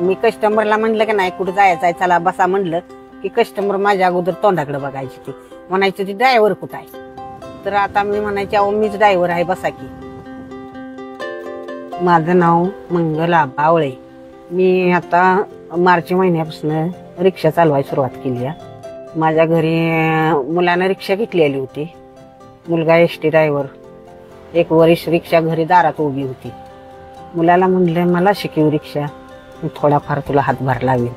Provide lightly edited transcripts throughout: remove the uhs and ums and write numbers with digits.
मी कस्टमरला म्हणलं की नाही कुठं जायचं आहे चला बसा म्हणलं की कस्टमर माझ्या अगोदर तोंडाकडे बघायची ती म्हणायची ती ड्रायव्हर कुठं आहे. तर आता मी म्हणायचे अहो मीच ड्रायव्हर आहे बसा की. माझं नाव मंगला बावळे. मी आता मार्च महिन्यापासून रिक्षा चालवायला सुरुवात केली आहे. माझ्या घरी मुलानं रिक्षा घेतलेली होती. मुलगा एसटी ड्रायव्हर. एक वरिष्ठ रिक्षा घरी दारात उभी होती. मुलाला म्हणलं मला शिकव रिक्षा, मी थोडाफार तुला हातभार लावेल.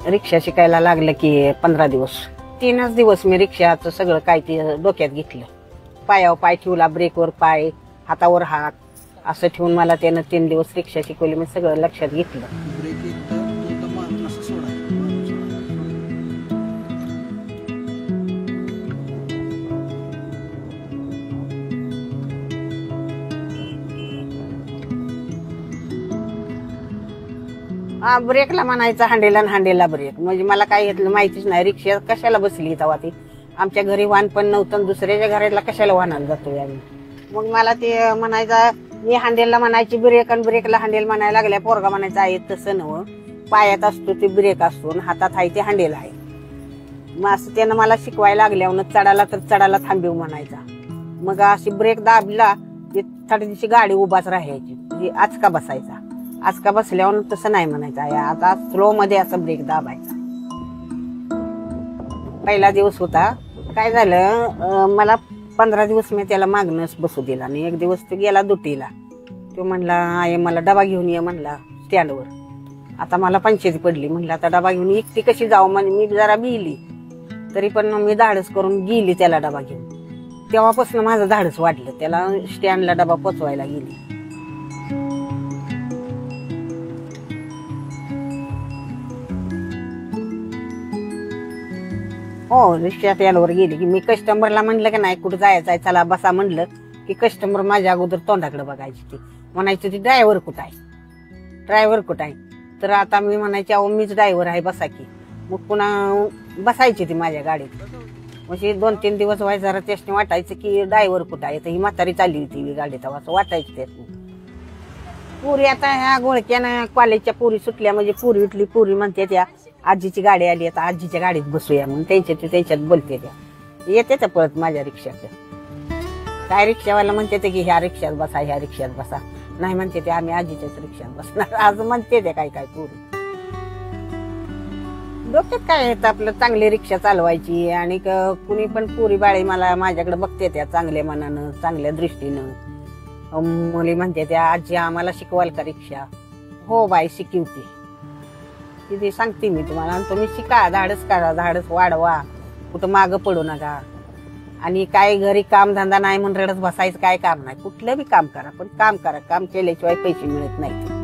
रिक्षा शिकायला लागलं की 15 दिवस 3च दिवस मी रिक्षाचं सगळं काय ते डोक्यात घेतलं. पायावर पाय ठेवला, ब्रेकवर पाय, हातावर हात असं ठेवून मला त्यानं 3 दिवस रिक्षा शिकवली. मी सगळं लक्षात घेतलं. ब्रेकला म्हणायचं हांडेला आणि हांडेला ब्रेक. म्हणजे मला काय घेतलं माहितीच नाही. रिक्षा कशाला बसली तेव्हा ती आमच्या घरी वाहन पण नव्हतं, दुसऱ्याच्या घराला कशाला वाहनाला जातोय आम्ही. मग मला ते म्हणायचं, मी हांडेलला म्हणायची ब्रेक आणि ब्रेकला हांडेल म्हणायला लागल्या. पोरगा म्हणायचा आहे तसं नव, पायात असतो ते ब्रेक असतो आणि हातात आहे ते हांडेल आहे. मग असं त्यानं मला शिकवायला लागल्यावर चढाला तर चढाला थांबीव म्हणायचा. मग अशी ब्रेक दाबला की थोडीशी गाडी उभाच राहायची, म्हणजे आचका बसायचा. आजका बसल्यावर तसं नाही म्हणायचं आहे, आता स्लो मध्ये असं ब्रेक दाबायचा. पहिला दिवस होता. काय झालं, मला 15 दिवस मी त्याला मागणंच बसू दिला आणि एक दिवस तो गेला दुटीला. तो म्हणला आहे मला डबा घेऊन ये म्हणला स्टँडवर. आता मला पंचायती पडली. म्हणलं आता डबा घेऊन एकटी कशी जाऊ, म्हणजे मी जरा भिली तरी पण मी धाडस करून गेली त्याला डबा घेऊन. तेव्हापासून माझं धाडस वाढलं, त्याला स्टँडला डबा पोचवायला गेली. हो, रिक्षा स्टँडवर गेली की मी कस्टमरला म्हणलं की नाही कुठं जायचं आहे चला बसा म्हणलं की कस्टमर माझ्या अगोदर तोंडाकडे बघायची ती म्हणायची ती ड्रायव्हर कुठं आहे, ड्रायव्हर कुठं आहे. तर आता मी म्हणायचे अहो मीच ड्रायव्हर आहे बसा की. मग पुन्हा बसायची ती माझ्या गाडीत. म्हणजे 2-3 दिवस व्हायचं जरा त्याने वाटायचं की ड्रायव्हर कुठं आहे. तर ही म्हातारी चालली होती गाडीत असं वाटायचं त्यात. पुरी आता ह्या घोळक्यानं कॉलेजच्या पुरी सुटल्या म्हणजे पुरी उठली. पुरी म्हणते त्या आजीची गाडी आली आता आजीच्या गाडीत बसूया म्हणून त्यांच्यात बोलते त्या. येते त्या परत माझ्या रिक्षात. काय रिक्षावाला म्हणते ते की ह्या रिक्षात बसा ह्या रिक्षात बसा. नाही म्हणते ते आम्ही आजीच्याच रिक्षात बसणार आज म्हणते ते काय काय पुरी. डोक्यात काय येतं आपलं चांगली रिक्षा चालवायची आणि कुणी पण पुरी बाळी मला माझ्याकडे बघते त्या चांगल्या मनानं चांगल्या दृष्टीनं. मुली म्हणते त्या आजी आम्हाला शिकवाल का रिक्षा. हो बाई शिकवते तिथे सांगते मी तुम्हाला. तुम्ही शिका, धाडस करा, धाडस वाढवा, कुठं मागं पडू नका. आणि काय घरी काम धंदा नाही म्हणून रडत बसायचं काय काम नाही. कुठलं बी काम करा पण काम करा. काम केल्याशिवाय पैसे मिळत नाही.